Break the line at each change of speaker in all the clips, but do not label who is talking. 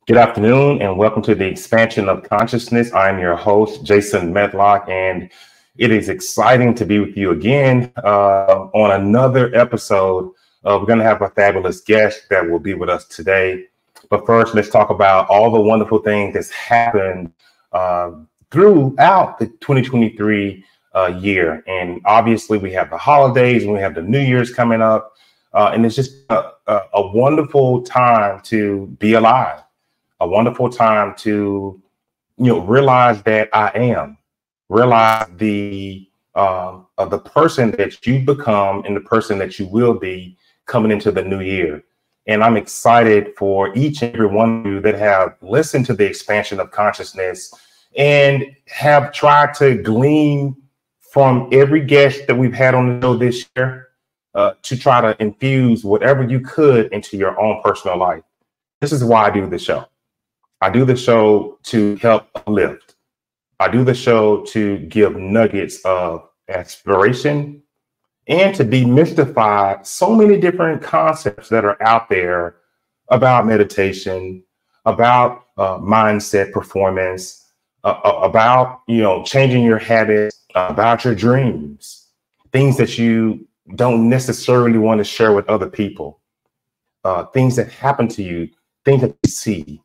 Good afternoon and welcome to the Expansion of Consciousness. I'm your host, Jason Medlock, and it is exciting to be with you again on another episode. We're going to have a fabulous guest that will be with us today. But first, let's talk about all the wonderful things that's happened throughout the 2023 year. And obviously, we have the holidays and we have the New Year's coming up. And it's just a wonderful time to be alive. A wonderful time to, realize that I am, realize the person that you become and the person that you will be coming into the new year. And I'm excited for each and every one of you that have listened to the Expansion of Consciousness and have tried to glean from every guest that we've had on the show this year to try to infuse whatever you could into your own personal life. This is why I do the show. I do the show to help uplift. I do the show to give nuggets of aspiration and to demystify so many different concepts that are out there about meditation, about mindset performance, about, changing your habits, about your dreams, things that you don't necessarily want to share with other people, things that happen to you, things that you see,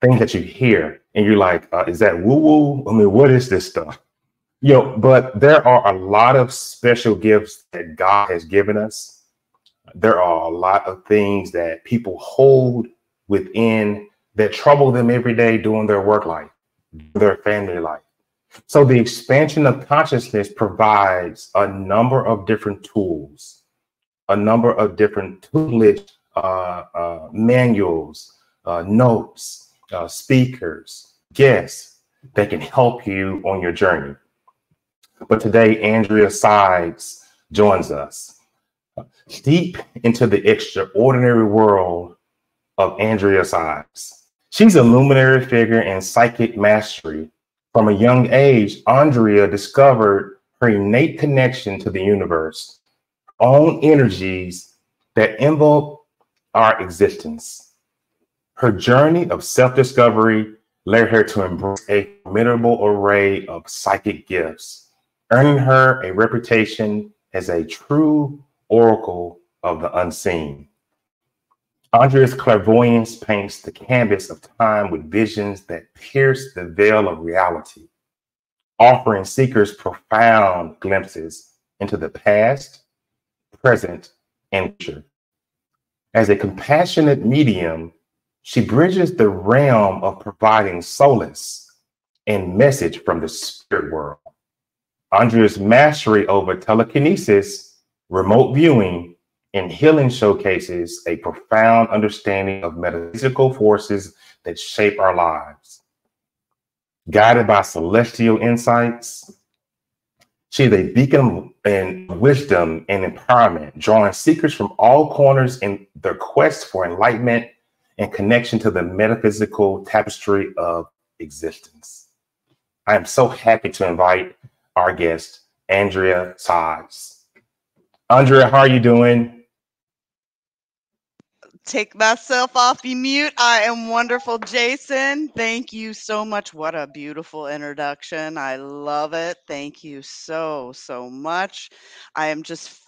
things that you hear, and you're like, is that woo-woo? I mean, what is this stuff? But there are a lot of special gifts that God has given us. There are a lot of things that people hold within that trouble them every day doing their work life, their family life. So the Expansion of Consciousness provides a number of different tools, a number of different toolage manuals, notes, speakers, guests that can help you on your journey. But today, Aundrea Sides joins us. Deep into the extraordinary world of Aundrea Sides. She's a luminary figure in psychic mastery. From a young age, Aundrea discovered her innate connection to the universe, her own energies that envelop our existence. Her journey of self-discovery led her to embrace a formidable array of psychic gifts, earning her a reputation as a true oracle of the unseen. Aundrea's clairvoyance paints the canvas of time with visions that pierce the veil of reality, offering seekers profound glimpses into the past, present, and future. As a compassionate medium, she bridges the realm of providing solace and message from the spirit world. Aundrea's mastery over telekinesis, remote viewing, and healing showcases a profound understanding of metaphysical forces that shape our lives. Guided by celestial insights, she is a beacon in wisdom and empowerment, drawing seekers from all corners in their quest for enlightenment and connection to the metaphysical tapestry of existence. I am so happy to invite our guest, Aundrea Sides. Aundrea, how are you doing?
Take myself off the mute. I am wonderful, Jason. Thank you so much. What a beautiful introduction. I love it. Thank you so much. I am just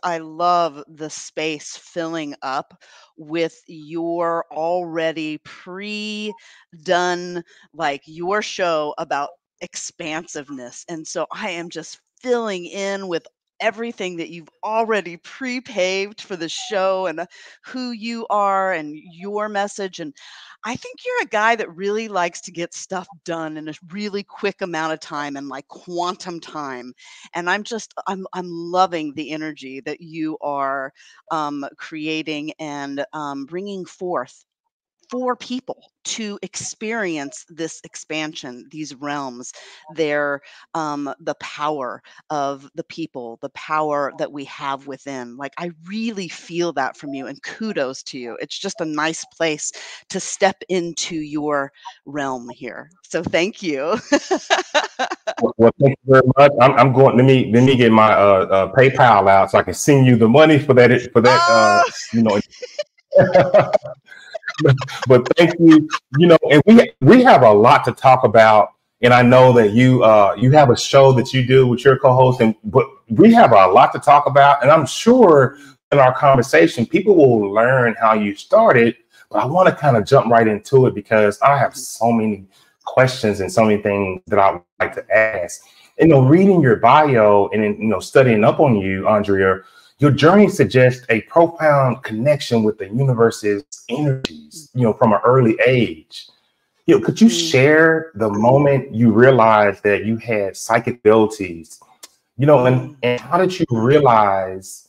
I love the space filling up with your already pre-done, like your show about expansiveness. And so I am just filling in with everything that you've already pre-paved for the show and who you are and your message. And I think you're a guy that really likes to get stuff done in a really quick amount of time and like quantum time. And I'm loving the energy that you are creating and bringing forth for people to experience this expansion, these realms, the power of the people, the power that we have within. Like, I really feel that from you, and kudos to you. It's just a nice place to step into your realm here. So thank you.
Well, thank you very much. I'm going. Let me get my PayPal out so I can send you the money for that. But thank you. You know, and we have a lot to talk about. And I know that you have a show that you do with your co-host, and but we have a lot to talk about. And I'm sure in our conversation, people will learn how you started. But I want to kind of jump right into it because I have so many questions and so many things that I would like to ask. You know, reading your bio and then, you know, studying up on you, Aundrea, your journey suggests a profound connection with the universe's energies, you know, from an early age. You know, could you
Mm.
share the moment you realized that you had psychic abilities? You know, and how did you realize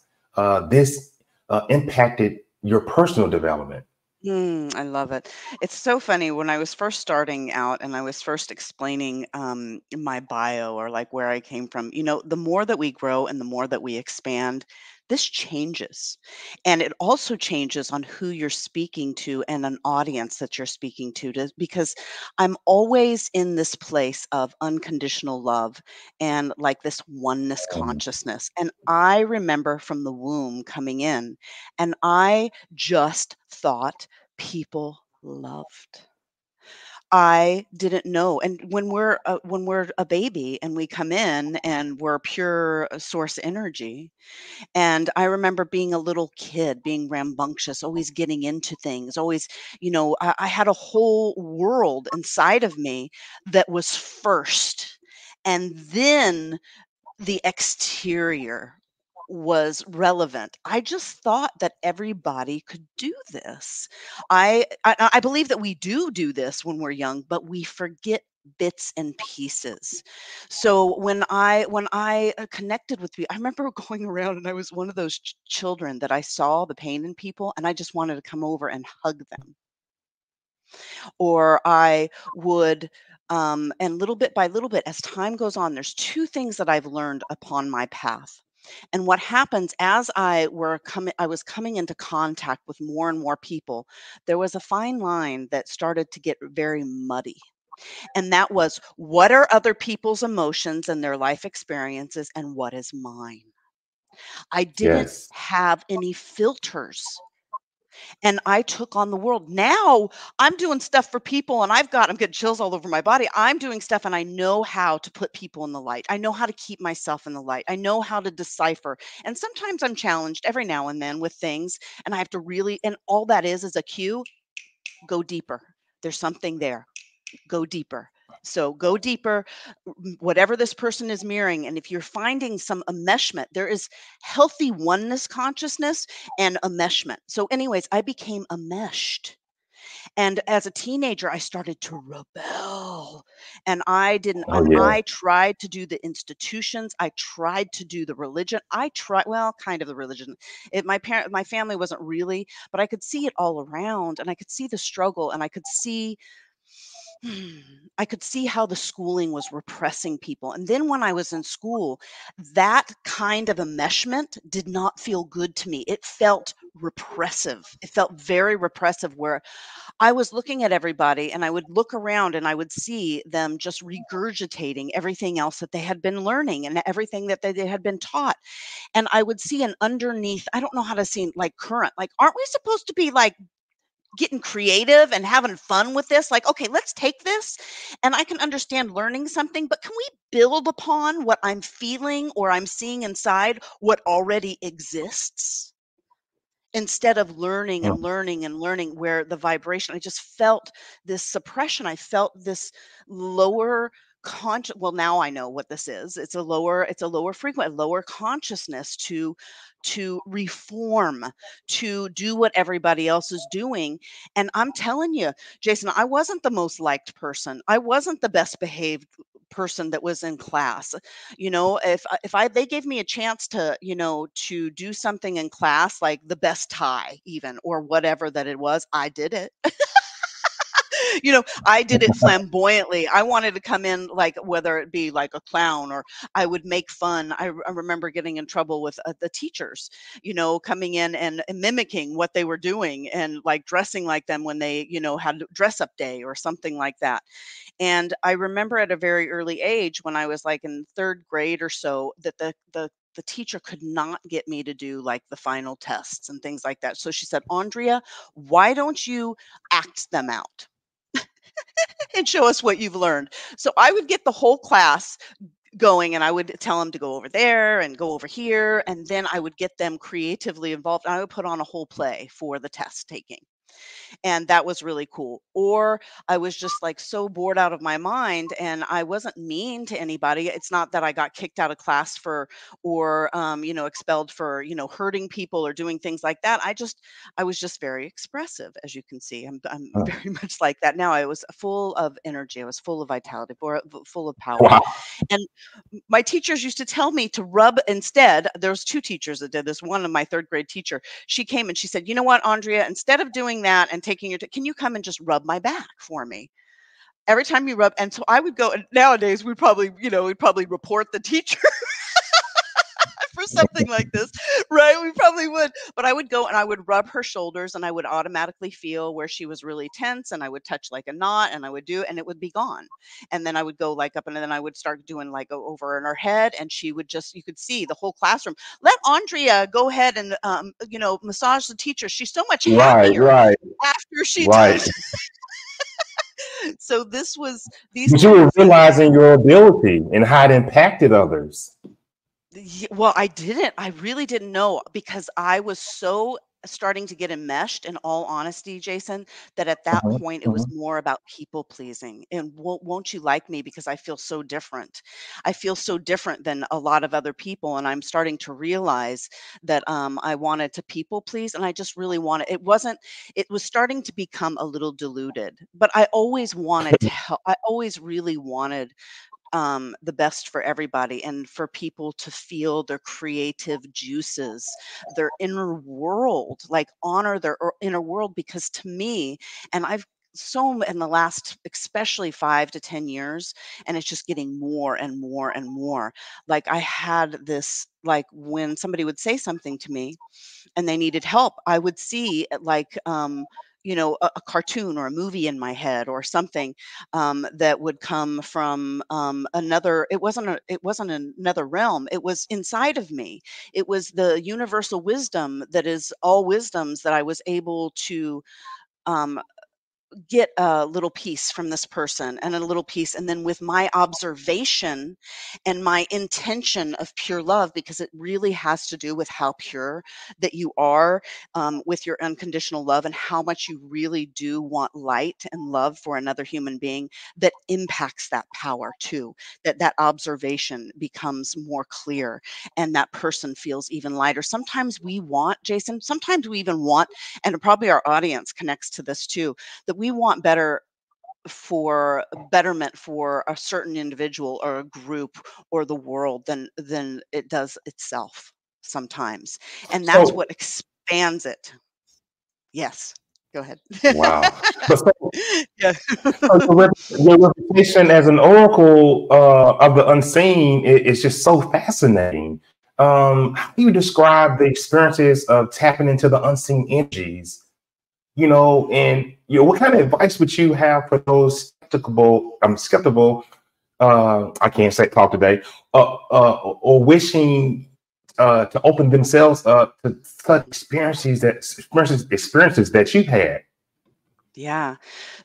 this impacted your personal development?
I love it. It's so funny when I was first starting out and I was first explaining my bio or like where I came from. The more that we grow and the more that we expand, this changes. And it also changes on who you're speaking to and an audience that you're speaking to, because I'm always in this place of unconditional love and like this oneness
Um,
consciousness. And I remember from the womb coming in, and I just thought people loved. I didn't know. And when we're a baby and we come in and we're pure source energy, and I remember being a little kid, being rambunctious, always getting into things, always, I had a whole world inside of me that was first. And then the exterior was relevant. I just thought that everybody could do this. I believe that we do this when we're young, but we forget bits and pieces. So when I connected with people, I remember going around and I was one of those children that I saw the pain in people and I just wanted to come over and hug them. Or I would and little bit by little bit as time goes on, there's two things that I've learned upon my path. And what happens as I was coming into contact with more and more people, there was a fine line that started to get very muddy. And that was, what are other people's emotions and their life experiences and what is mine? I didn't
yes.
have any filters, and I took on the world. Now I'm doing stuff for people and I'm getting chills all over my body. I'm doing stuff and I know how to put people in the light. I know how to keep myself in the light. I know how to decipher. And sometimes I'm challenged every now and then with things, and I have to really, and all that is a cue, go deeper. There's something there. Go deeper. So go deeper, whatever this person is mirroring. And if you're finding some enmeshment, there is healthy oneness consciousness and enmeshment. So, anyways, I became enmeshed. And as a teenager, I started to rebel.
Oh
And
yeah.
I tried to do the institutions. I tried to do the religion. Well, kind of the religion. My family wasn't really, but I could see it all around and I could see the struggle and Hmm, I could see how the schooling was repressing people. And then when I was in school, that kind of enmeshment did not feel good to me. It felt repressive. It felt very repressive, where I was looking at everybody and I would look around and I would see them just regurgitating everything else that they had been learning and everything that they had been taught. And I would see an underneath, I don't know how to see like current, like, aren't we supposed to be like getting creative and having fun with this? Like, okay, let's take this and I can understand learning something, but can we build upon what I'm feeling or I'm seeing inside what already exists? Instead of learning and
Mm.
learning and learning, where the vibration, I just felt this suppression. I felt this lower conscious. Well, now I know what this is. It's a lower frequent, lower consciousness to reform, to do what everybody else is doing. And I'm telling you, Jason, I wasn't the most liked person. I wasn't the best behaved person that was in class. If they gave me a chance to do something in class, like the best tie even, or whatever that it was, I did it. I did it flamboyantly. I wanted to come in, like, whether it be like a clown, or I would make fun. I remember getting in trouble with the teachers, coming in and mimicking what they were doing and like dressing like them when they, had dress up day or something like that. And I remember at a very early age, when I was like in third grade or so, that the the teacher could not get me to do like the final tests and things like that. So she said, Aundrea, why don't you act them out and show us what you've learned? So I would get the whole class going, and I would tell them to go over there and go over here, and then I would get them creatively involved. And I would put on a whole play for the test taking. And that was really cool. Or I was just like so bored out of my mind, and I wasn't mean to anybody. It's not that I got kicked out of class for, or expelled for, hurting people or doing things like that. I was just very expressive, as you can see. I'm
Uh,
very much like that now. I was full of energy. I was full of vitality, full of power.
wow.
And my teachers used to tell me to rub instead. There's two teachers that did this. One of my third grade teacher, she came and she said, you know what, Aundrea, instead of doing that and taking your, can you come and just rub my back for me? Every time you rub. And so I would go, and nowadays we'd probably report the teacher for something like this, right? We probably would. But I would go and I would rub her shoulders, and I would automatically feel where she was really tense, and I would touch like a knot, and I would do, and it would be gone. And then I would go like up, and then I would start doing like over in her head, and she would just, you could see the whole classroom. Let Aundrea go ahead and massage the teacher. She's so much
Right,
happier
right,
after she
right.
touched. So these
But you were
kinds of.
realizing your ability and how it impacted others.
Well, I didn't. I really didn't know, because I was so starting to get enmeshed, in all honesty, Jason, that at that
Mhm,
point it was
mhm.
more about people pleasing. And won't you like me because I feel so different? I feel so different than a lot of other people. And I'm starting to realize that I wanted to people please. And I just really wanted, it was starting to become a little diluted, but I always wanted to help. I always really wanted the best for everybody, and for people to feel their creative juices, their inner world, like honor their inner world. Because to me, and I've so in the last especially 5 to 10 years, and it's just getting more and more and more, like I had this, like when somebody would say something to me and they needed help, I would see like a cartoon or a movie in my head, or something that would come from another. It wasn't another realm. It was inside of me. It was the universal wisdom that is all wisdoms, that I was able to um, get a little piece from this person, and a little piece, and then with my observation and my intention of pure love, because it really has to do with how pure that you are, with your unconditional love, and how much you really do want light and love for another human being, that impacts that power too, that observation becomes more clear, and that person feels even lighter. Sometimes we want, Jason, sometimes we even want, and probably our audience connects to this too, that we want betterment for a certain individual or a group or the world than it does itself sometimes. And that's
So,
what expands it. Yes. Go ahead.
wow. But
Yeah.
so your reputation as an oracle of the unseen is just so fascinating. How do you describe the experiences of tapping into the unseen energies? And what kind of advice would you have for those skeptical, I can't say talk today, or wishing to open themselves up to such experiences that you've had?
Yeah.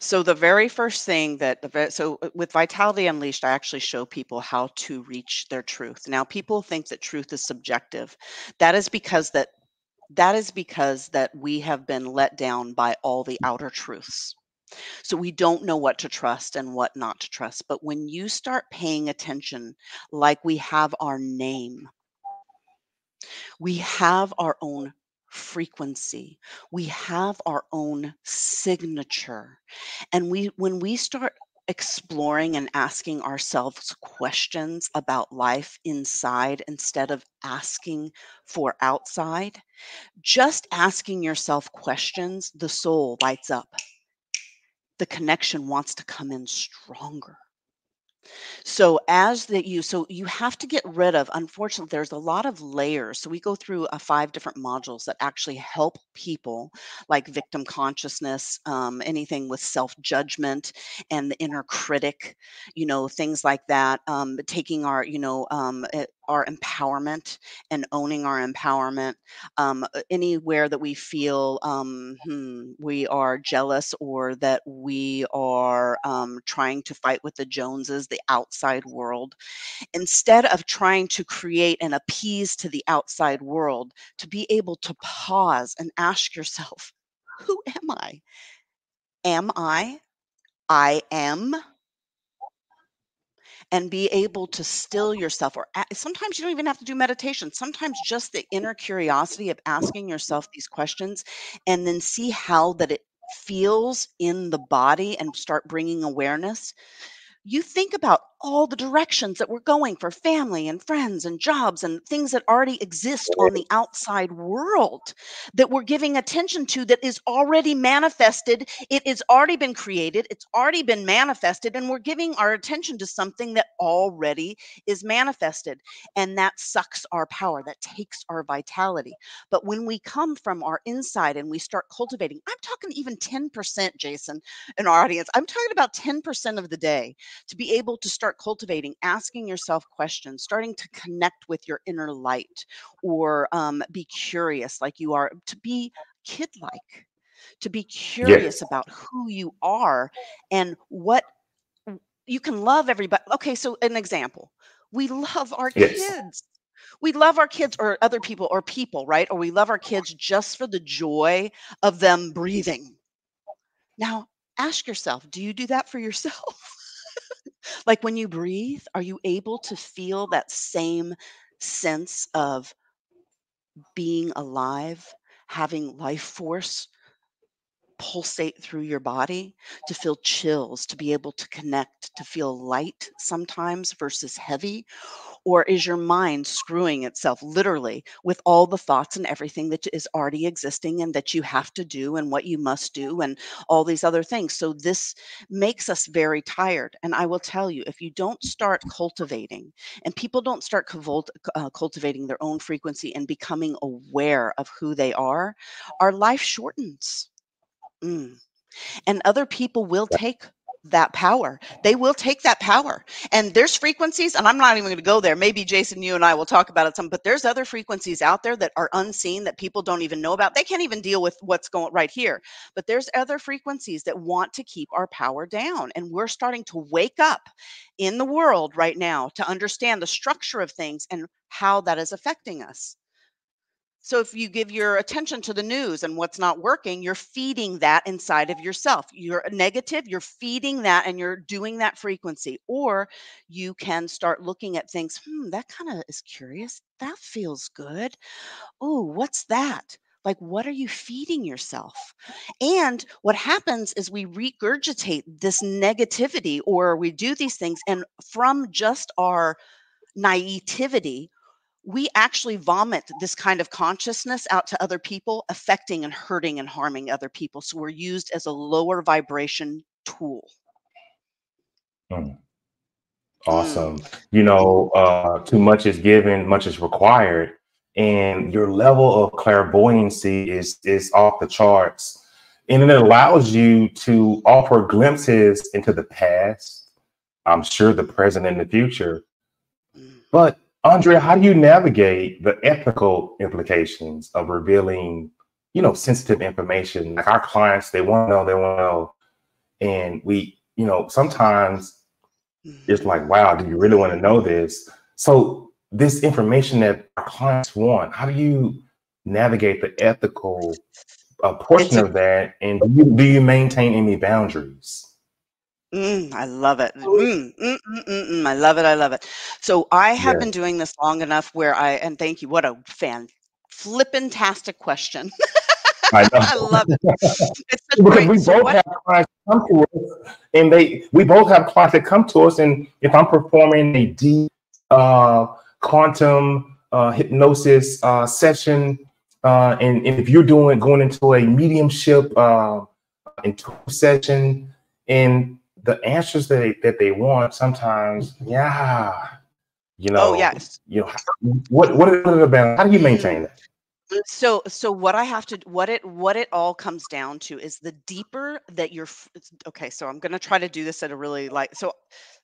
So the very first thing with Vitality Unleashed, I actually show people how to reach their truth. Now, people think that truth is subjective. That is because that we have been let down by all the outer truths. So we don't know what to trust and what not to trust. But when you start paying attention, like we have our name, we have our own frequency, we have our own signature. And when we start exploring and asking ourselves questions about life inside instead of asking for outside, just asking yourself questions, the soul lights up. The connection wants to come in stronger. So so you have to get rid of, unfortunately, there's a lot of layers. So we go through 5 different modules that actually help people, like victim consciousness, anything with self-judgment and the inner critic, things like that. Taking our, our empowerment and owning our empowerment. Anywhere that we feel we are jealous, or that we are trying to fight with the Joneses, the outside world, instead of trying to create and appease to the outside world, to be able to pause and ask yourself, who am I? Am I am, and be able to still yourself. Or sometimes you don't even have to do meditation. Sometimes just the inner curiosity of asking yourself these questions, and then see how that it feels in the body, and start bringing awareness. You think about all the directions that we're going for family and friends and jobs and things that already exist on the outside world, that we're giving attention to, that is already manifested. It has already been created. It's already been manifested. And we're giving our attention to something that already is manifested. And that sucks our power. That takes our vitality. But when we come from our inside and we start cultivating, I'm talking even 10%, Jason, in our audience, I'm talking about 10% of the day, to be able to start cultivating, asking yourself questions, starting to connect with your inner light, or be curious like you are, to be kid-like, to be curious
Yes.
about who you are and what you can love everybody. Okay, so an example. We love our
Yes.
kids. We love our kids, or other people, or people, right? Or we love our kids just for the joy of them breathing. Now, ask yourself, do you do that for yourself? Like when you breathe, are you able to feel that same sense of being alive, having life force pulsate through your body, to feel chills, to be able to connect, to feel light sometimes versus heavy? Or is your mind screwing itself literally with all the thoughts and everything that is already existing, and that you have to do, and what you must do, and all these other things? So this makes us very tired. And I will tell you, if you don't start cultivating, and people don't start cultivating their own frequency and becoming aware of who they are, our life shortens. Mm. And other people will take that power. They will take that power. And there's frequencies, and I'm not even going to go there. Maybe Jason, you and I will talk about it some, but there's other frequencies out there that are unseen, that people don't even know about. They can't even deal with what's going right here. But there's other frequencies that want to keep our power down. And we're starting to wake up in the world right now to understand the structure of things and how that is affecting us. So if you give your attention to the news and what's not working, you're feeding that inside of yourself. You're negative, you're feeding that, and you're doing that frequency. Or you can start looking at things, that kind of is curious. That feels good. Oh, what's that? Like, what are you feeding yourself? And what happens is we regurgitate this negativity, or we do these things, and from just our naivety, we actually vomit this kind of consciousness out to other people, affecting and hurting and harming other people. So we're used as a lower vibration tool.
Mm.
Mm.
Awesome. Too much is given, much is required, and your level of clairvoyancy is off the charts. And it allows you to offer glimpses into the past, I'm sure the present and the future. But Aundrea, how do you navigate the ethical implications of revealing, sensitive information? Like our clients, they want to know, and we, sometimes it's like, wow, do you really want to know this? So this information that our clients want, how do you navigate the ethical portion of that? And do you maintain any boundaries?
I love it. I love it. I love it. So I have
Yeah,
been doing this long enough and thank you. What a flippin-tastic question.
I know.
I love it. It's such
Because
great.
we
So
both
what?
have clients come to us, and we both have clients that come to us, and if I'm performing a deep quantum hypnosis session, and if you're going into a mediumship intuitive session, and the answers that they want sometimes, yeah,
Oh, yes.
what are the balance? How do you maintain
Mm.
that?
So what I have to what it all comes down to is the deeper that okay, so I'm going to try to do this at a really so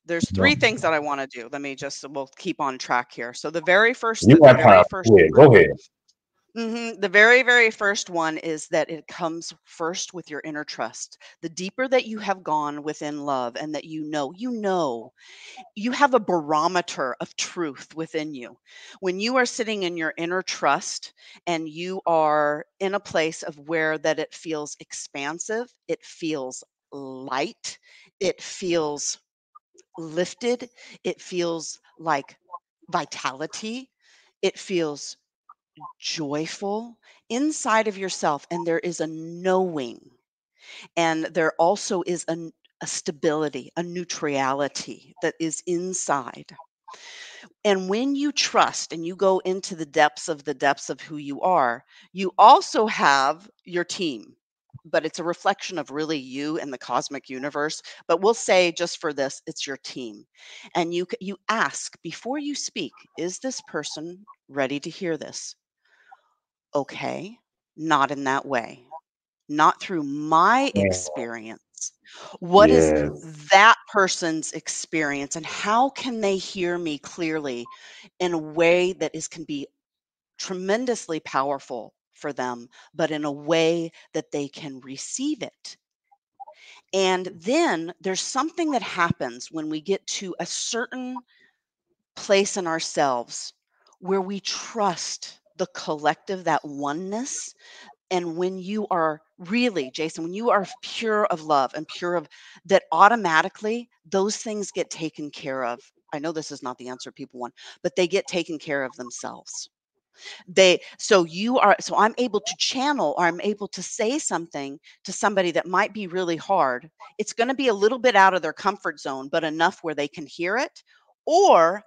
there's three things that I want to do. Let me just we'll keep on track here. So
You
the
got
very
time.
first
Go ahead.
one.
Go ahead.
The very, very first one is that it comes first with your inner trust. The deeper that you have gone within love and that you have a barometer of truth within you. When you are sitting in your inner trust and you are in a place of where that it feels expansive, it feels light, it feels lifted, it feels like vitality, it feels joyful inside of yourself, and there is a knowing, and there also is a stability, a neutrality that is inside. And when you trust and you go into the depths of who you also have your team, but it's a reflection of really you and the cosmic universe. But we'll say, just for this, it's your team. And you ask before you speak, is this person ready to hear this? Okay, not in that way, not through my
Mm,
experience. What is
yes.
that person's experience, and how can they hear me clearly in a way that can be tremendously powerful for them, but in a way that they can receive it? And then there's something that happens when we get to a certain place in ourselves where we trust the collective, that oneness. And when you are really, Jason, when you are pure of love and pure of that, automatically those things get taken care of. I know this is not the answer people want, but they get taken care of themselves. So I'm able to channel, or I'm able to say something to somebody that might be really hard. It's going to be a little bit out of their comfort zone, but enough where they can hear it. Or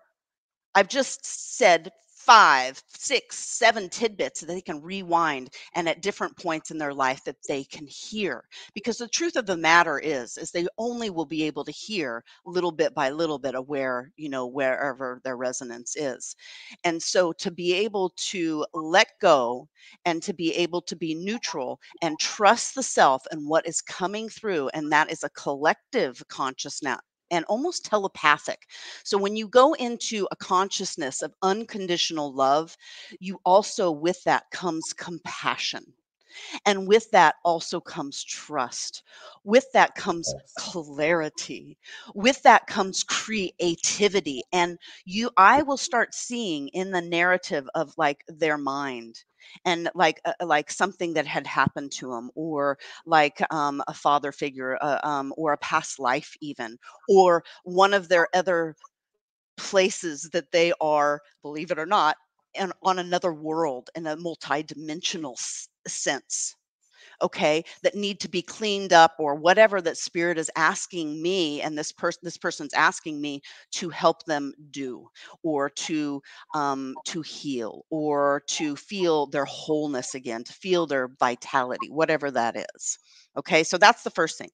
I've just said 5, 6, 7 tidbits that they can rewind, and at different points in their life that they can hear. Because the truth of the matter is they only will be able to hear little bit by little bit of wherever their resonance is. And so to be able to let go and to be able to be neutral and trust the self and what is coming through, and that is a collective consciousness and almost telepathic. So when you go into a consciousness of unconditional love, you also, with that comes compassion. And with that also comes trust. With that comes
Yes.
clarity. With that comes creativity. And I will start seeing in the narrative of like their mind, and like something that had happened to them, or like a father figure, or a past life even, or one of their other places that they are, believe it or not, and on another world in a multidimensional sense, okay, that need to be cleaned up, or whatever that spirit is asking me, and this person's asking me to help them do, or to heal, or to feel their wholeness again, to feel their vitality, whatever that is. Okay, so that's the first thing.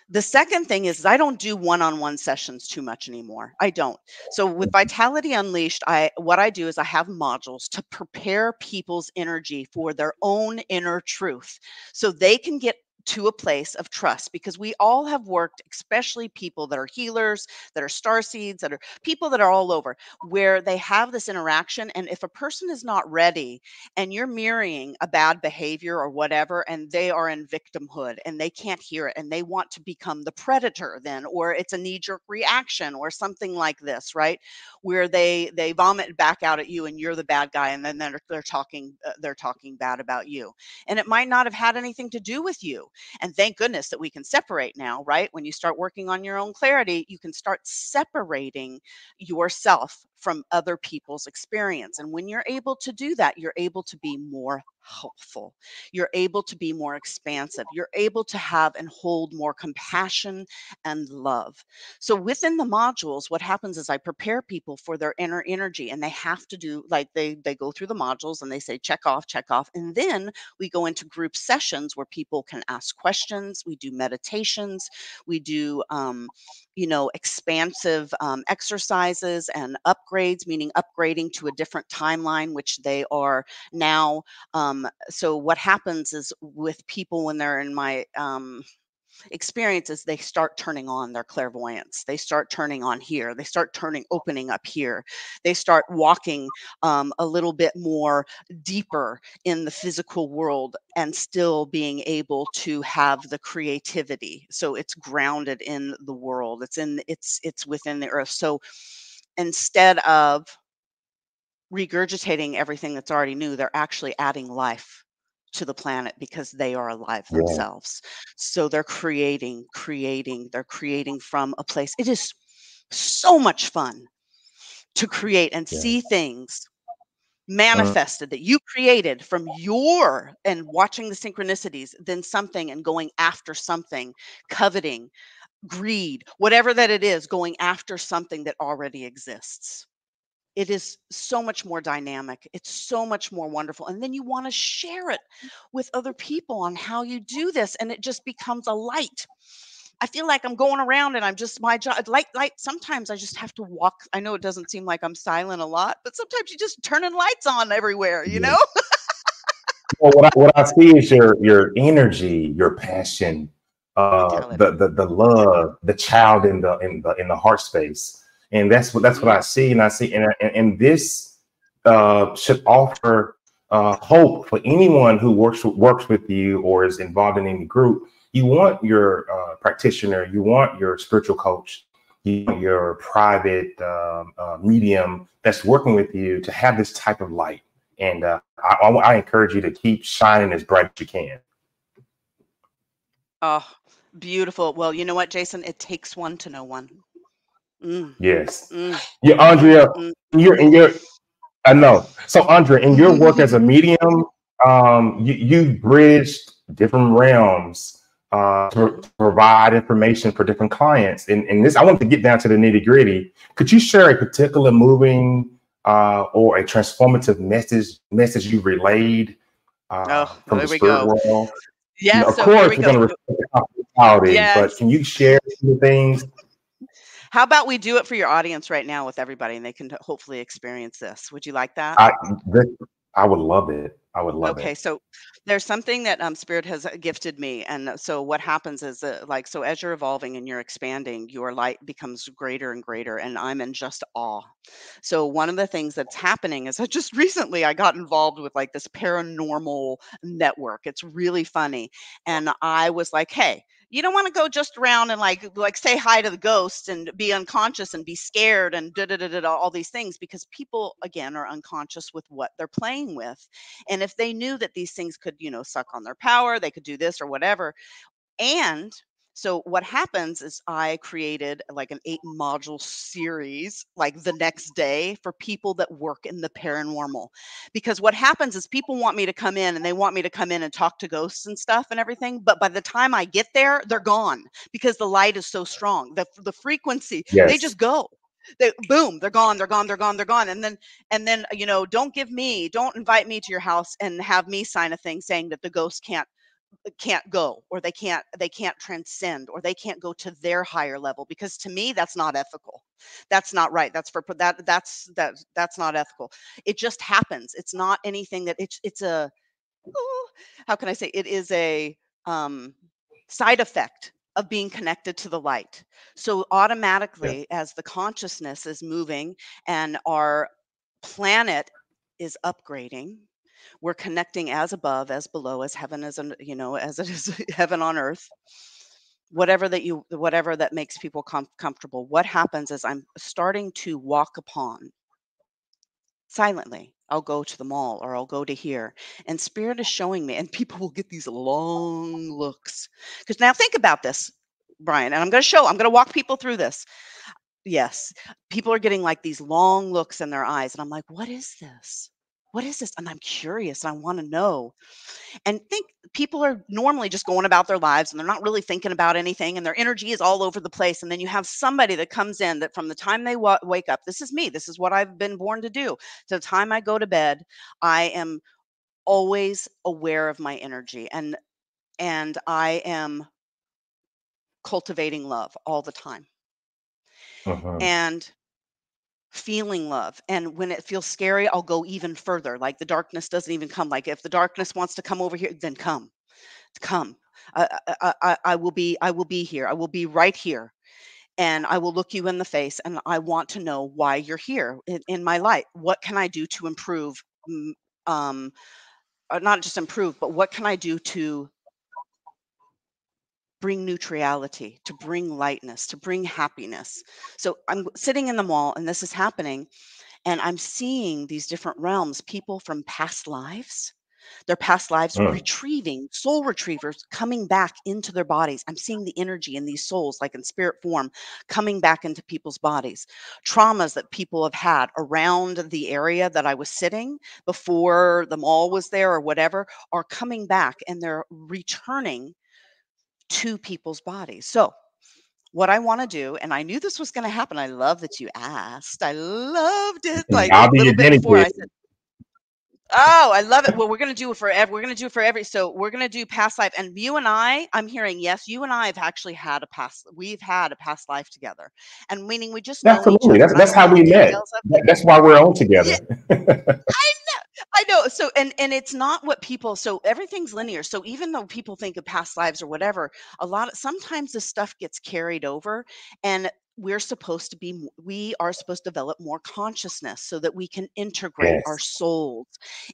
The second thing is I don't do one-on-one sessions too much anymore. I don't. So with Vitality Unleashed, what I do is I have modules to prepare people's energy for their own inner truth, so they can get to a place of trust, because we all have worked, especially people that are healers, that are star seeds, that are people that are all over, where they have this interaction, and if a person is not ready, and you're mirroring a bad behavior or whatever, and they are in victimhood and they can't hear it, and they want to become the predator then, or it's a knee-jerk reaction or something like this, right, where they vomit back out at you and you're the bad guy, and then they're talking bad about you, and it might not have had anything to do with you. And thank goodness that we can separate now, right? When you start working on your own clarity, you can start separating yourself from other people's experience. And when you're able to do that, you're able to be more helpful. You're able to be more expansive. You're able to have and hold more compassion and love. So within the modules, what happens is I prepare people for their inner energy, and they have to do like they go through the modules and they say check off, and then we go into group sessions where people can ask questions. We do meditations. We do expansive exercises and upgrades, meaning upgrading to a different timeline, which they are now. So what happens is with people when they're in my experiences, they start turning on their clairvoyance. They start turning on here. They start opening up here. They start walking a little bit more deeper in the physical world and still being able to have the creativity. So it's grounded in the world. It's within the earth. So instead of regurgitating everything that's already new, they're actually adding life to the planet because they are alive
Yeah.
themselves. So they're they're creating from a place. It is so much fun to create and
Yeah.
see things
Mm,
manifested that you created from your and watching the synchronicities, then something and going after something, coveting, greed, whatever that it is, going after something that already exists. It is so much more dynamic. It's so much more wonderful. And then you want to share it with other people on how you do this. And it just becomes a light. I feel like I'm going around and I'm just my job. Like sometimes I just have to walk. I know it doesn't seem like I'm silent a lot, but sometimes you just turning lights on everywhere, you
yeah.
know?
Well, what I see is your energy, your passion,
You tell it.
the love, the child in the heart space, and that's what
Mm,
I see, and I see, and this should offer hope for anyone who works with you or is involved in any group. You want your practitioner, you want your spiritual coach, you want your private medium that's working with you to have this type of light. And I encourage you to keep shining as bright as you can.
oh, beautiful. Well, you know what, Jason? It takes one to know one. Mm,
Yes.
mm,
Yeah,
mm,
Andrea,
mm.
in your I know. So Andrea, in your work as a medium, you bridged different realms to provide information for different clients. And this, I want to get down to the nitty gritty. Could you share a particular moving or a transformative message you relayed
Oh,
from the
there we
spirit
go.
world?
Yes.
Of
So here
course,
we
we're
go.
going to respect the confidentiality, but
Yes.
can you share some things?
How about we do it for your audience right now with everybody and they can hopefully experience this? Would you like that?
I this, I would love it. I would love
Okay,
it.
so there's something that Spirit has gifted me, and so what happens is like so as you're evolving and you're expanding, your light becomes greater and greater, and I'm in just awe. So one of the things that's happening is I just recently I got involved with like this paranormal network. It's really funny, and I was like, hey. You don't want to go just around and like say hi to the ghosts and be unconscious and be scared and da da da da all these things because people again are unconscious with what they're playing with. And if they knew that these things could, suck on their power, they could do this or whatever. And so what happens is I created like an 8 module series like the next day for people that work in the paranormal. Because what happens is people want me to come in and they want me to come in and talk to ghosts and stuff and everything, but by the time I get there, they're gone because the light is so strong. The frequency, they
Yes.
just go. They boom, they're gone, they're gone, they're gone, they're gone. And then don't invite me to your house and have me sign a thing saying that the ghosts can't go or they can't transcend or they can't go to their higher level because to me that's not ethical. That's not right. That's not ethical. It just happens. It's not anything that it's a how can I say it is a um side effect of being connected to the light. So
Yeah.
automatically as the consciousness is moving and our planet is upgrading, we're connecting as above, as below, as heaven as as it is heaven on earth. Whatever that makes people comfortable. What happens is I'm starting to walk upon silently. I'll go to the mall or I'll go to here, and spirit is showing me, and people will get these long looks. Because now think about this, Brian, and I'm going to walk people through this. Yes. People are getting like these long looks in their eyes. And I'm like, what is this? What is this? And I'm curious and I want to know. And think people are normally just going about their lives and they're not really thinking about anything and their energy is all over the place. And then you have somebody that comes in that from the time they wake up, this is me, this is what I've been born to do. To the time I go to bed, I am always aware of my energy and I am cultivating love all the time.
Mhm.
And feeling love. And when it feels scary, I'll go even further. Like the darkness doesn't even come. Like if the darkness wants to come over here, then come. I will be here. I will be right here. And I will look you in the face. And I want to know why you're here in my light. What can I do to improve? mm, Um, Not just improve, but what can I do to bring neutrality, to bring lightness, to bring happiness? So I'm sitting in the mall and this is happening. And I'm seeing these different realms, people from past lives, their past lives
Mm.
retrieving, soul retrievers coming back into their bodies. I'm seeing the energy in these souls, like in spirit form, coming back into people's bodies. Traumas that people have had around the area that I was sitting before the mall was there or whatever are coming back and they're returning to people's bodies. So, what I want to do, and I knew this was going to happen. I love that you asked. I loved it. Like a
I'll be
little
your
bit
guinea
before
pig.
I said, "Oh, I love it." Well, we're going to do it for every. We're going to do it for every. So we're going to do past life, and you and I'm hearing yes. You and I have actually had a past. We've had a past life together, and meaning we just know each
Absolutely.
other. And I
That's
don't know
how
the
we met.
details of.
That's why we're on
Yeah,
together.
I know. So and it's not what people so everything's linear. So even though people think of past lives or whatever, sometimes this stuff gets carried over and we are supposed to develop more consciousness so that we can integrate our
Yes.
souls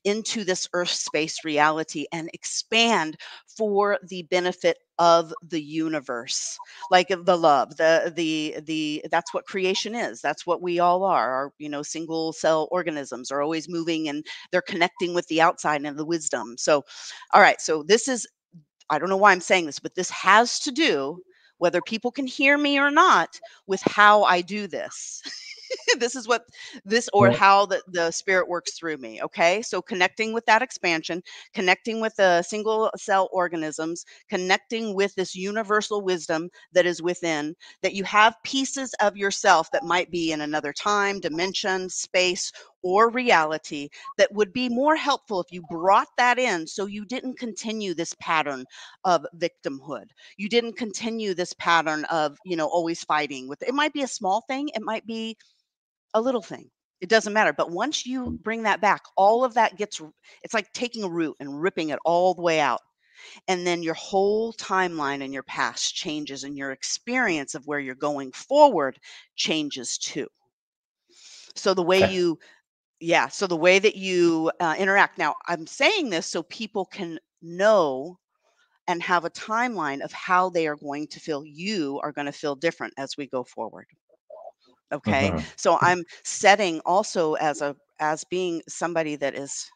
into this earth space reality and expand for the benefit of the universe, like the love, the that's what creation is. That's what we all are. Our, single cell organisms are always moving and they're connecting with the outside and the wisdom. So, all right. So this is, I don't know why I'm saying this, but this has to do, whether people can hear me or not, with how I do this. This is what this or
Mm.
how the spirit works through me. Okay. So connecting with that expansion, connecting with the single cell organisms, connecting with this universal wisdom that is within, that you have pieces of yourself that might be in another time, dimension, space, or reality that would be more helpful if you brought that in so you didn't continue this pattern of victimhood. You didn't continue this pattern of, always fighting with it might be a small thing, it might be a little thing. It doesn't matter. But once you bring that back, all of that it's like taking a root and ripping it all the way out. And then your whole timeline and your past changes and your experience of where you're going forward changes too. So the way
Okay.
you, yeah, so the way that you interact. Now, I'm saying this so people can know and have a timeline of how they are going to feel. You are going to feel different as we go forward. Okay.
Mhm.
So I'm setting also as being somebody that is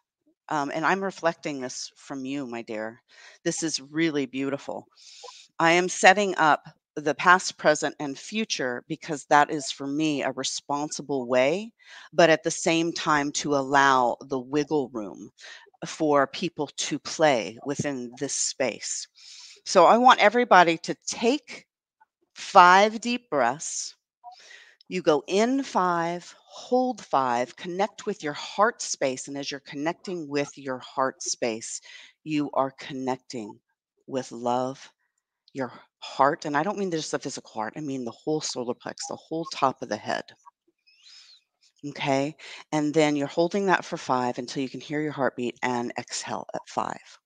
and I'm reflecting this from you, my dear. This is really beautiful. I am setting up the past, present, and future because that is for me a responsible way, but at the same time to allow the wiggle room for people to play within this space. So I want everybody to take 5 deep breaths. You go in 5, hold 5, connect with your heart space. And as you're connecting with your heart space, you are connecting with love, your heart. And I don't mean just the physical heart, I mean the whole solar plex, the whole top of the head. Okay. And then you're holding that for 5 until you can hear your heartbeat and exhale at 5.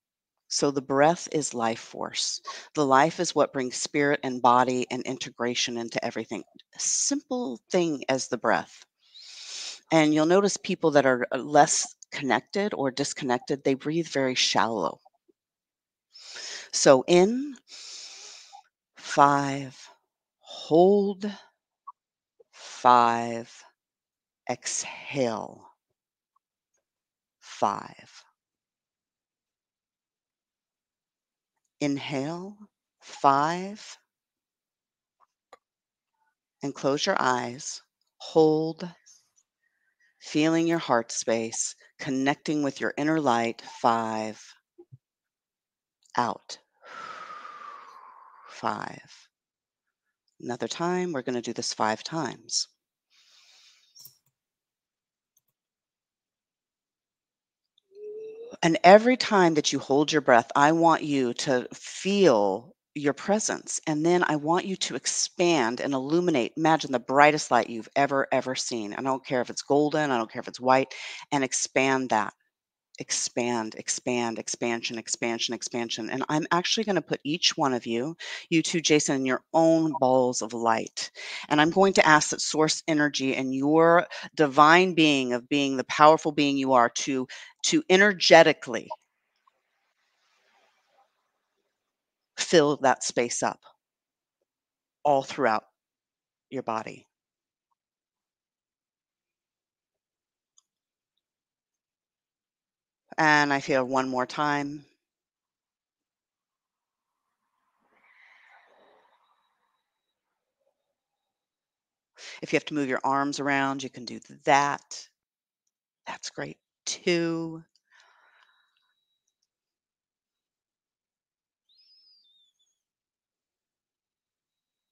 So the breath is life force. The life is what brings spirit and body and integration into everything. A simple thing as the breath. And you'll notice people that are less connected or disconnected, they breathe very shallow. So in 5, hold 5, exhale 5. Inhale 5 and close your eyes. Hold, feeling your heart space, connecting with your inner light. 5. Out. 5. Another time, we're going to do this 5 times. And every time that you hold your breath, I want you to feel your presence. And then I want you to expand and illuminate. Imagine the brightest light you've ever seen. I don't care if it's golden, I don't care if it's white, and expand that. Expand, expand, expansion, expansion, expansion. And I'm actually going to put each one of you, you two, Jason, in your own balls of light. And I'm going to ask that source energy and your divine being of being the powerful being you are to energetically fill that space up all throughout your body. And I feel one more time. If you have to move your arms around, you can do that. That's great. 2.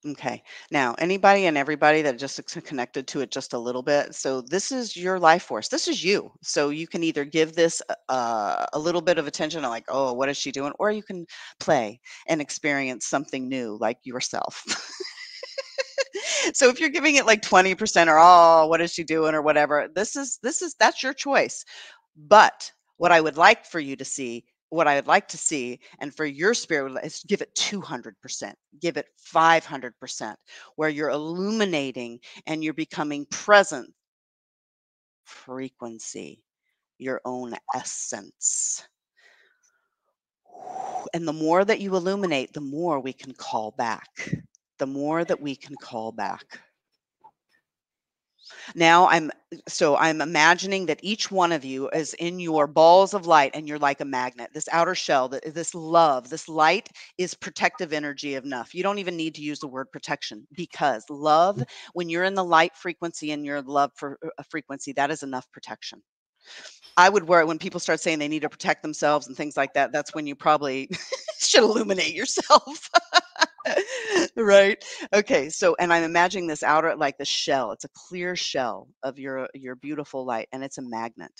Okay. Now, anybody and everybody that just is connected to it just a little bit. So this is your life force. This is you. So you can either give this a little bit of attention, like, oh, what is she doing? Or you can play and experience something new, like yourself. So if you're giving it like 20% or, oh, what is she doing or whatever, that's your choice. But what I would like for you to see, what I would like to see, and for your spirit is give it 200%, give it 500%, where you're illuminating and you're becoming present frequency, your own essence. And the more that you illuminate, the more we can call back. The more that we can call back. Now I'm imagining that each one of you is in your balls of light and you're like a magnet. This outer shell, this love, this light is protective energy enough. You don't even need to use the word protection, because love, when you're in the light frequency and your love for a frequency, that is enough protection. I would worry when people start saying they need to protect themselves and things like that. That's when you probably should illuminate yourself. Right. Okay. So, and I'm imagining this outer, like the shell. It's a clear shell of your beautiful light, and it's a magnet.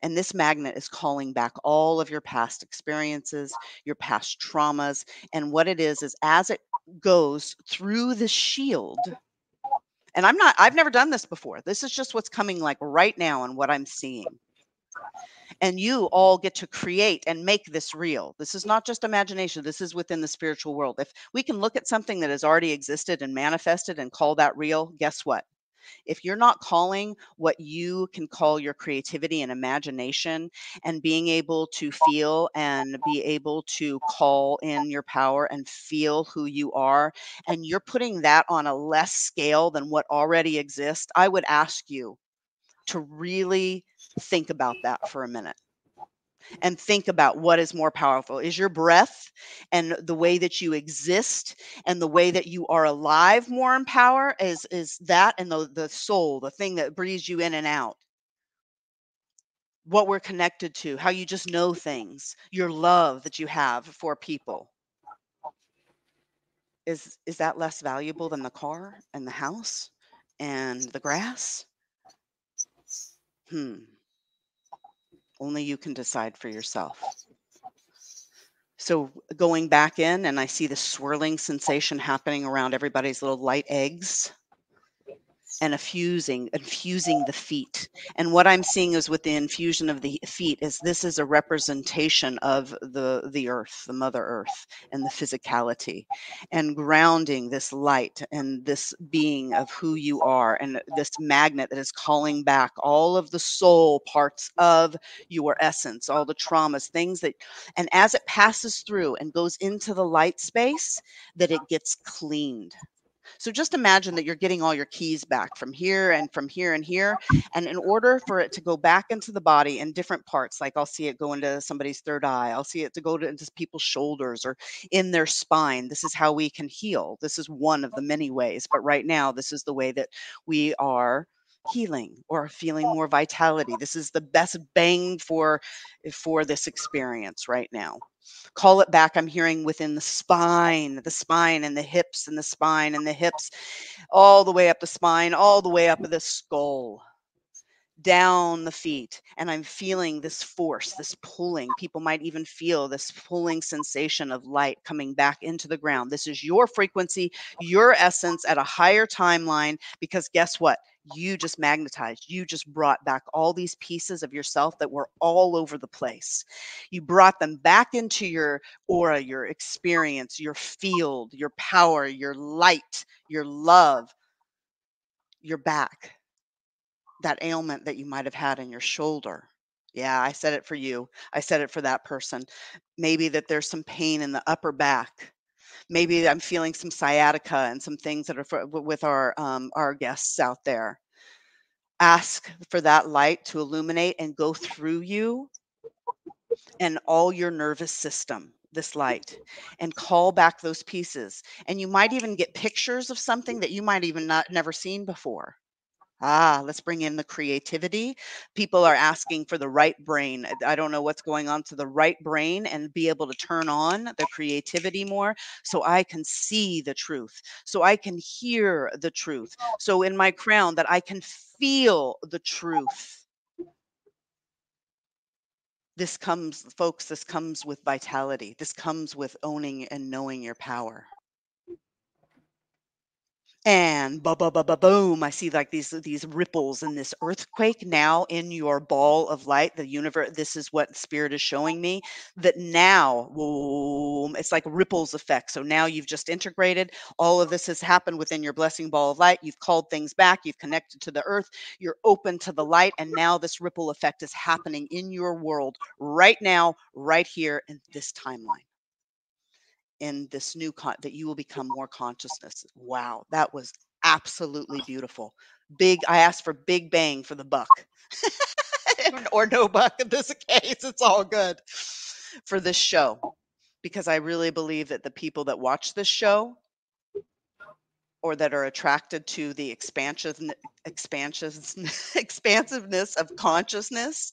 And this magnet is calling back all of your past experiences, your past traumas. And what it is as it goes through the shield, and I've never done this before. This is just what's coming like right now and what I'm seeing. And you all get to create and make this real. This is not just imagination. This is within the spiritual world. If we can look at something that has already existed and manifested and call that real, guess what? If you're not calling what you can call your creativity and imagination and being able to feel and be able to call in your power and feel who you are, and you're putting that on a less scale than what already exists, I would ask you to really think about that for a minute and think about what is more powerful. Is your breath and the way that you exist and the way that you are alive more in power? Is that, and the soul, the thing that breathes you in and out, what we're connected to, how you just know things, your love that you have for people, is that less valuable than the car and the house and the grass? Only you can decide for yourself. So going back in, and I see the swirling sensation happening around everybody's little light eggs, and infusing the feet. And what I'm seeing is with the infusion of the feet is this is a representation of the earth, the mother earth, and the physicality, and grounding this light and this being of who you are, and this magnet that is calling back all of the soul parts of your essence, all the traumas, things that, and as it passes through and goes into the light space, that it gets cleaned. So just imagine that you're getting all your keys back from here and from here and here. And in order for it to go back into the body in different parts, like I'll see it go into somebody's third eye, I'll see it to go into people's shoulders or in their spine. This is how we can heal. This is one of the many ways. But right now, this is the way that we are healing or feeling more vitality. This is the best bang for this experience right now. Call it back. I'm hearing within the spine and the hips and the spine and the hips, all the way up the spine, all the way up the skull, down the feet. And I'm feeling this force, this pulling. People might even feel this pulling sensation of light coming back into the ground. This is your frequency, your essence at a higher timeline, because guess what? You just magnetized. You just brought back all these pieces of yourself that were all over the place. You brought them back into your aura, your experience, your field, your power, your light, your love, your back. That ailment that you might have had in your shoulder. Yeah, I said it for you. I said it for that person. Maybe that there's some pain in the upper back. Maybe I'm feeling some sciatica and some things that are with our guests out there. Ask for that light to illuminate and go through you and all your nervous system, this light, and call back those pieces. And you might even get pictures of something that you might even never seen before. Let's bring in the creativity. People are asking for the right brain. I don't know what's going on to the right brain and be able to turn on the creativity more so I can see the truth, so I can hear the truth. So in my crown that I can feel the truth. This comes, folks, this comes with vitality. This comes with owning and knowing your power. And boom, I see like these ripples and this earthquake now in your ball of light, the universe. This is what spirit is showing me, that now, boom, it's like ripples effect. So now you've just integrated. All of this has happened within your blessing ball of light. You've called things back. You've connected to the earth. You're open to the light. And now this ripple effect is happening in your world right now, right here in this timeline. In this new that you will become more consciousness. Wow, that was absolutely beautiful. I asked for big bang for the buck. Or no buck in this case. It's all good for this show, because I really believe that the people that watch this show or that are attracted to the expansiveness of consciousness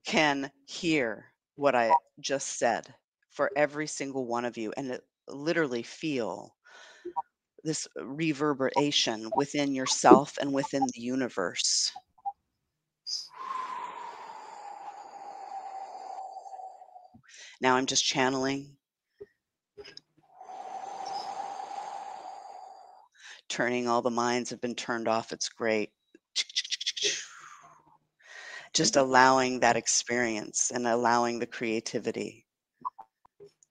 can hear what I just said for every single one of you, and literally feel this reverberation within yourself and within the universe. Now I'm just channeling, turning. All the minds have been turned off. It's great. Just allowing that experience and allowing the creativity.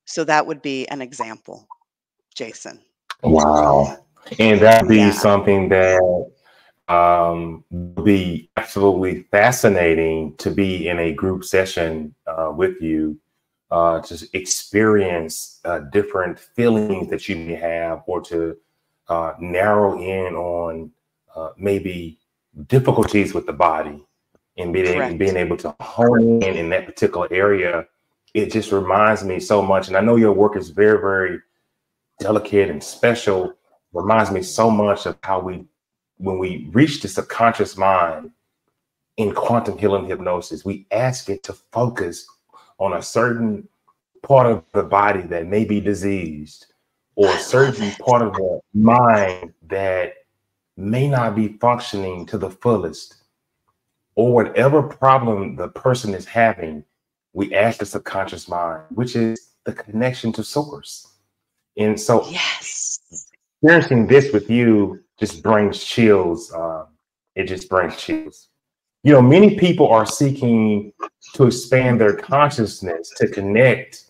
So that would be an example, Jason.
Wow. And that'd be something that would be absolutely fascinating to be in a group session with you, to experience different feelings that you may have, or to narrow in on maybe difficulties with the body, and being able to hone in that particular area. It just reminds me so much. And I know your work is very, very delicate and special. Reminds me so much of how when we reach the subconscious mind in quantum healing hypnosis, we ask it to focus on a certain part of the body that may be diseased, or a certain part of the mind that may not be functioning to the fullest, or whatever problem the person is having. We ask the subconscious mind, which is the connection to source. And so experiencing this with you just brings chills. It just brings chills. You know, many people are seeking to expand their consciousness, to connect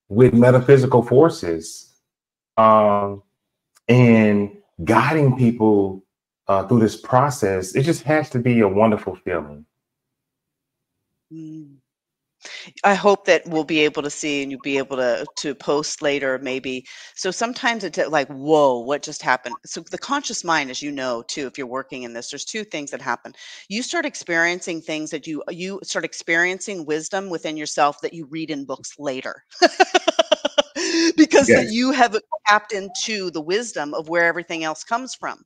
with metaphysical forces, and guiding people through this process. It just has to be a wonderful feeling.
I hope that we'll be able to see and you'll be able to post later maybe. So sometimes it's like, whoa, what just happened? So the conscious mind, as you know, too, if you're working in this, there's two things that happen. You start experiencing things that you start experiencing wisdom within yourself that you read in books later. Because
Yes.
you have tapped into the wisdom of where everything else comes from.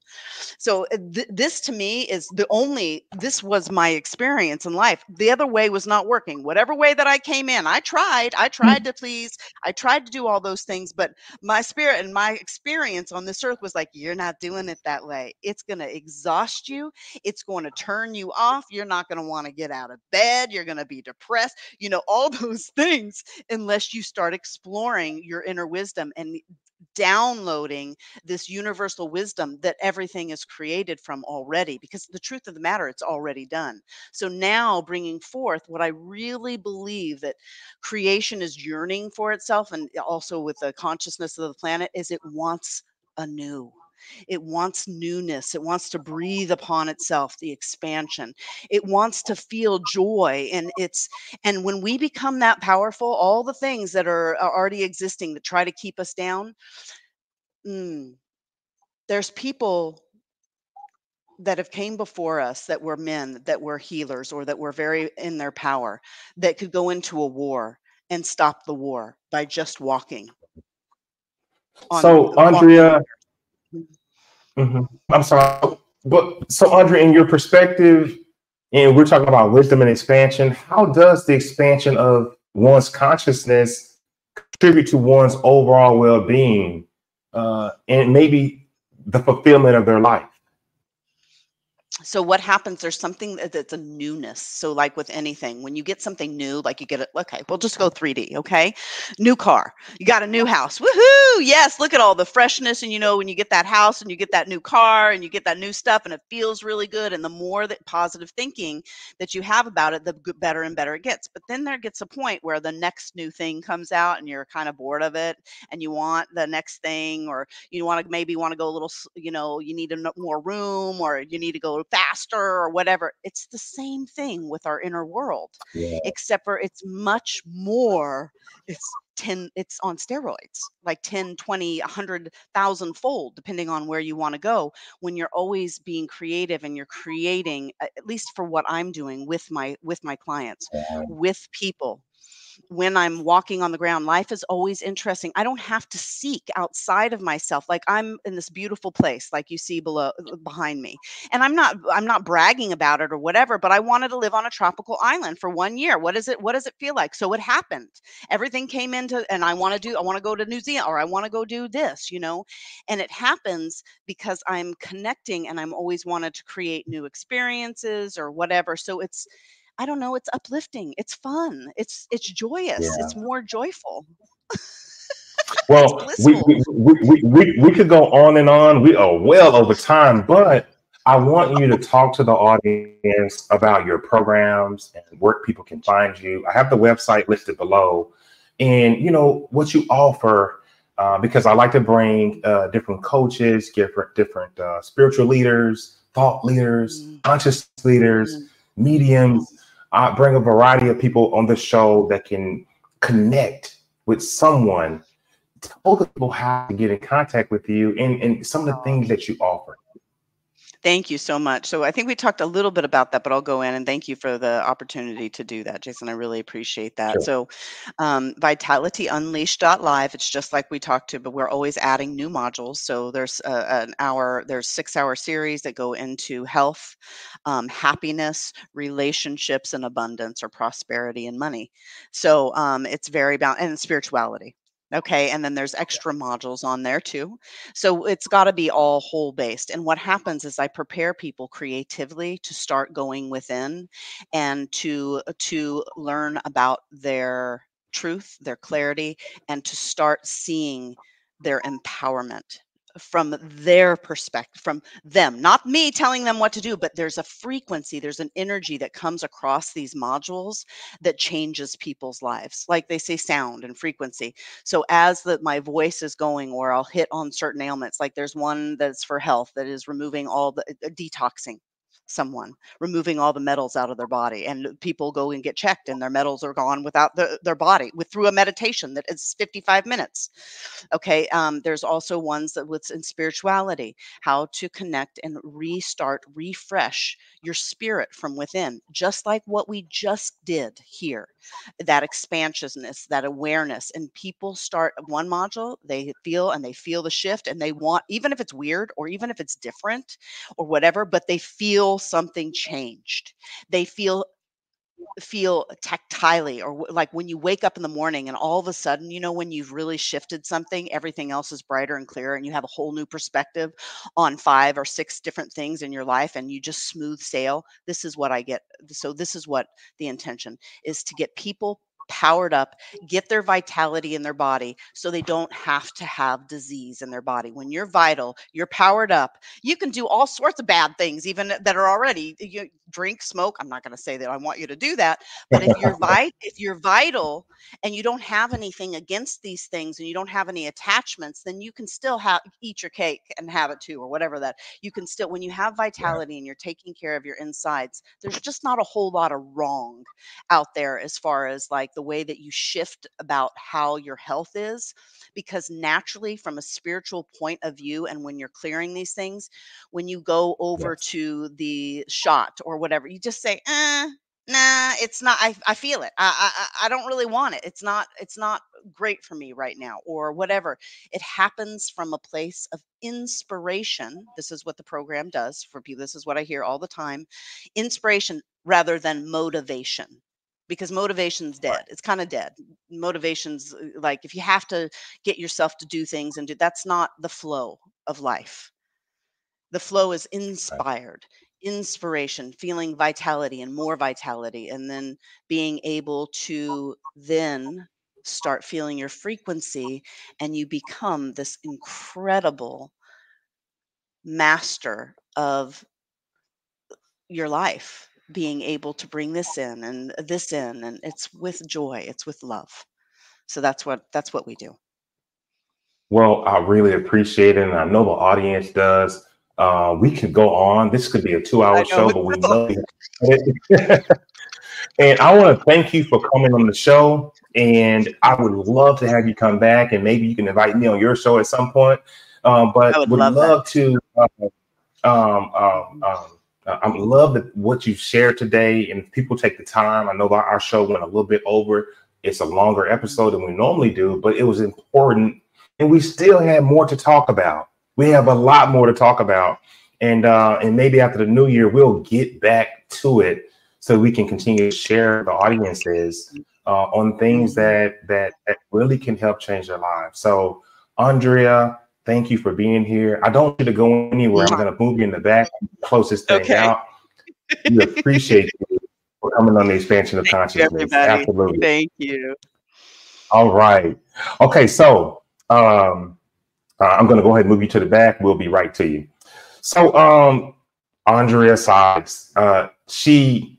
So this to me is this was my experience in life. The other way was not working. Whatever way that I came in, I tried to please, I tried to do all those things, but my spirit and my experience on this earth was like, you're not doing it that way. It's going to exhaust you. It's going to turn you off. You're not going to want to get out of bed. You're going to be depressed, all those things, unless you start exploring your inner wisdom and downloading this universal wisdom that everything is created from already, because the truth of the matter, it's already done. So now bringing forth what I really believe that creation is yearning for itself, and also with the consciousness of the planet, is it wants anew. It wants newness. It wants to breathe upon itself, the expansion. It wants to feel joy. And when we become that powerful, all the things that are already existing that try to keep us down, Mm, there's people that have came before us that were men, that were healers, or that were very in their power, that could go into a war and stop the war by just
So,
walking on
Andrea,
the earth.
I'm sorry, but so Andrea, in your perspective, and we're talking about wisdom and expansion, how does the expansion of one's consciousness contribute to one's overall well-being, and maybe the fulfillment of their life?
So what happens, there's something that's a newness. So like with anything, when you get something new, like you get it, okay, we'll just go 3D. Okay, new car, you got a new house, woohoo, yes, look at all the freshness. And when you get that house and you get that new car and you get that new stuff, and it feels really good, and the more that positive thinking that you have about it, the better and better it gets. But then there gets a point where the next new thing comes out and you're kind of bored of it, and you want the next thing, or you maybe want to go a little, you need more room, or you need to go faster, or whatever. It's the same thing with our inner world,
Yeah.
except for it's much more. It's on steroids, like 10, 20, 100,000 fold, depending on where you want to go, when you're always being creative and you're creating, at least for what I'm doing with my clients, with people. When I'm walking on the ground, life is always interesting. I don't have to seek outside of myself. Like, I'm in this beautiful place, like you see behind me. And I'm not bragging about it or whatever, but I wanted to live on a tropical island for 1 year. What does it feel like? So it happened. Everything came into, and I want to go to New Zealand, or I want to go do this. And it happens because I'm connecting, and I'm always wanted to create new experiences or whatever. So I don't know, it's uplifting, it's fun, it's joyous,
Yeah.
it's more joyful. It's
Well,
blissful.
we could go on and on. We are well over time, but I want you to talk to the audience about your programs and where people can find you. I have the website listed below, and what you offer, because I like to bring different coaches, different spiritual leaders, thought leaders,
Mm,
conscious leaders,
mm.
mediums. I bring a variety of people on the show that can connect with someone. Tell the people how to get in contact with you, and some of the
Oh,
things that you offer.
thank you so much. So I think we talked a little bit about that, but I'll go in and thank you for the opportunity to do that, Jason. I really appreciate that.
Sure.
So, vitalityunleashed.live, it's just like we talked to, but we're always adding new modules. So there's 6-hour series that go into health, happiness, relationships, and abundance, or prosperity and money. So it's very about, and spirituality. Okay. And then there's extra modules on there too. So it's got to be all whole based. And what happens is I prepare people creatively to start going within, and to learn about their truth, their clarity, and to start seeing their empowerment from their perspective, from them, not me telling them what to do, but there's a frequency, there's an energy that comes across these modules that changes people's lives. Like they say, sound and frequency. So as my voice is going, or I'll hit on certain ailments, like there's one that's for health that is removing all the detoxing. someone, removing all the metals out of their body, and people go and get checked and their metals are gone without their body through a meditation that is 55 minutes. Okay. There's also ones that with in spirituality, how to connect and restart, refresh your spirit from within, just like what we just did here, that expansiveness, that awareness. And people start one module, they feel the shift, and they want, even if it's weird or even if it's different or whatever, but they feel something changed. They feel tactilely, or like when you wake up in the morning and all of a sudden, when you've really shifted something, everything else is brighter and clearer, and you have a whole new perspective on 5 or 6 different things in your life, and you just smooth sail. This is what I get. So this is what the intention is, to get people powered up, get their vitality in their body so they don't have to have disease in their body. When you're vital, you're powered up, you can do all sorts of bad things, even that are already, you drink, smoke. I'm not going to say that I want you to do that, but if you're vital and you don't have anything against these things and you don't have any attachments, then you can still eat your cake and have it too, or whatever. That you can still, when you have vitality and you're taking care of your insides, there's just not a whole lot of wrong out there as far as like the way that you shift about how your health is, because naturally from a spiritual point of view, and when you're clearing these things, when you go over
Yes.
to the shot or whatever, you just say, nah, it's not, I feel it. I don't really want it. It's not great for me right now, or whatever. It happens from a place of inspiration. This is what the program does for people. This is what I hear all the time. Inspiration rather than motivation, because motivation's dead. It's kind of dead. Motivation's like, if you have to get yourself to do things and do, that's not the flow of life. The flow is
Right.
inspired, inspiration, feeling vitality and more vitality, and then being able to then start feeling your frequency, and you become this incredible master of your life, being able to bring this in and this in, and it's with joy, it's with love. So that's what we do.
Well, I really appreciate it, and I know the audience does. We could go on. This could be a 2-hour
I know
show,
it's
but we
that's all.
love it. And I want to thank you for coming on the show. And I would love to have you come back, and maybe you can invite me on your show at some point.
I
But
would
would
love that.
love to. I love what you shared today, and if people take the time. I know our show went a little bit over. It's a longer episode than we normally do, but it was important, and we still have more to talk about. We have a lot more to talk about, and maybe after the new year we'll get back to it so we can continue to share with the audiences on things
Mhm.
that really can help change their lives. So, Aundrea, thank you for being here. I don't want you to go anywhere. I'm
Mwah.
going to move you in the back, close this thing
Okay.
out. We appreciate you for coming on the expansion of
Thank you,
consciousness.
everybody.
Absolutely.
Thank you.
All right. Okay. So I'm going to go ahead and move you to the back. We'll be right to you. So Aundrea Sides, she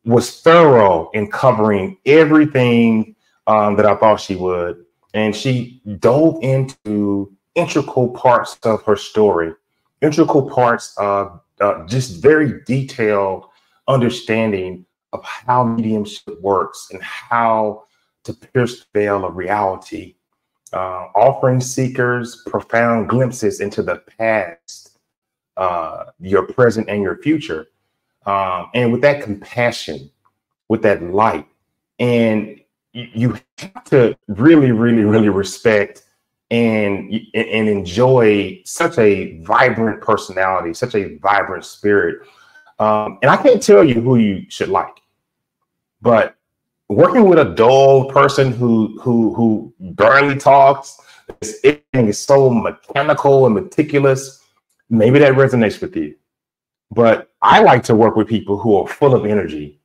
was thorough in covering everything that I thought she would. And she dove into integral parts of her story, integral parts of just very detailed understanding of how mediumship works and how to pierce the veil of reality, offering seekers profound glimpses into the past, your present, and your future. And with that compassion, with that light, and you have to really, really, really respect and enjoy such a vibrant personality, such a vibrant spirit. And I can't tell you who you should like, but working with a dull person who barely talks, everything is so mechanical and meticulous, maybe that resonates with you. But I like to work with people who are full of energy.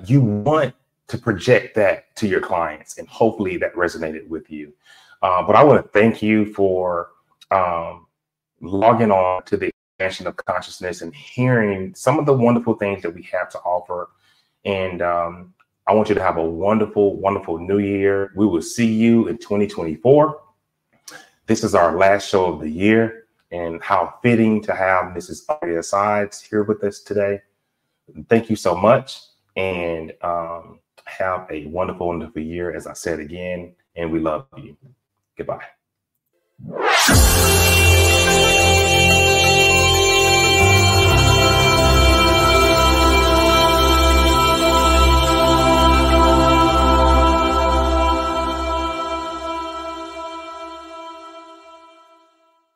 You want to project that to your clients, and hopefully that resonated with you. But I want to thank you for logging on to the expansion of consciousness and hearing some of the wonderful things that we have to offer. And I want you to have a wonderful, wonderful new year. We will see you in 2024. This is our last show of the year. and how fitting to have Mrs. Aundrea Sides here with us today. Thank you so much, and have a wonderful, wonderful year, as I said again, and we love you. Goodbye.